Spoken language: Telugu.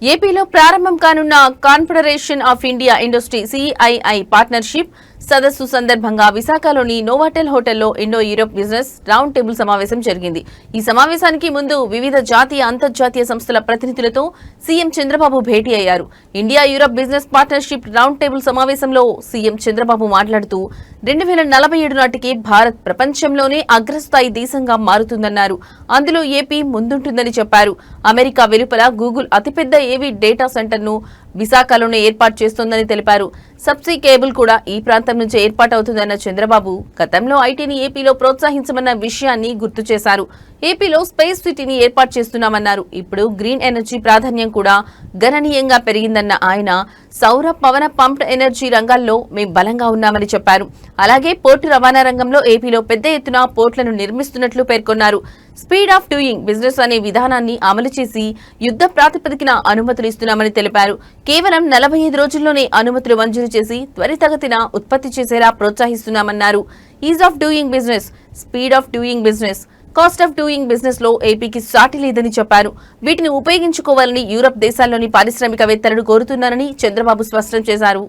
ఏపీలో ప్రారంభం కానున్న confederation of India industry CII partnership సదస్సు సందర్భంగా విశాఖలోని నోవాటెల్ హోటల్లో Indo Europe business round table సమావేశం జరిగింది. ఈ సమావేశానికి ముందు వివిధ జాతీయ అంతర్జాతీయ సంస్థల ప్రతినిధులతో సీఎం చంద్రబాబు భేటీ అయ్యారు. India Europe business partnership round table సమావేశంలో సీఎం చంద్రబాబు మాట్లాడుతూ 2047 నాటికి భారత్ ప్రపంచంలోనే అగ్రస్థాయి దేశంగా మారుతుందన్నారు. అందులో ఏపీ ముందుంటుందని చెప్పారు. అమెరికా వెలుపల గూగుల్ అతిపెద్ద ఏవీ డేటా సెంటర్ను విశాఖలోనే ఏర్పాటు చేస్తోందని తెలిపారు. సబ్సీ కేబుల్ కూడా ఈ ప్రాంతం నుంచే ఏర్పాటవుతుందన్న చంద్రబాబు గతంలో ఐటీని ఏపీలో ప్రోత్సహించమన్న విషయాన్ని గుర్తు చేశారు. ఏపీలో స్పేస్ సిటీని ఏర్పాటు చేస్తున్నామన్నారు. ఇప్పుడు గ్రీన్ ఎనర్జీ ప్రాధాన్యం కూడా గణనీయంగా పెరిగిందన్న ఆయన సౌర పవన పంప్డ్ ఎనర్జీ రంగాల్లో మేం బలంగా ఉన్నామని చెప్పారు. అలాగే పోర్టు రవాణా రంగంలో ఏపీలో పెద్ద ఎత్తున పోర్టులను నిర్మిస్తున్నట్లు పేర్కొన్నారు. స్పీడ్ ఆఫ్ డూయింగ్ బిజినెస్ అనే విధానాన్ని అమలు చేసి యుద్ధ ప్రాతిపదికన అనుమతులు ఇస్తున్నామని తెలిపారు. కేవలం 45 రోజుల్లోనే అనుమతులు మంజూరు చేసి త్వరితగతిన ఉత్పత్తి చేసేలా ప్రోత్సహిస్తున్నామన్నారు. Ease of doing business, speed of doing business, cost of doing business లో ఏపీకి సాటి లేదని చెప్పారు. వీటిని ఉపయోగించుకోవాలని యూరప్ దేశాల్లోని పారిశ్రామికవేత్తలను కోరుతున్నారని చంద్రబాబు స్పష్టం చేశారు.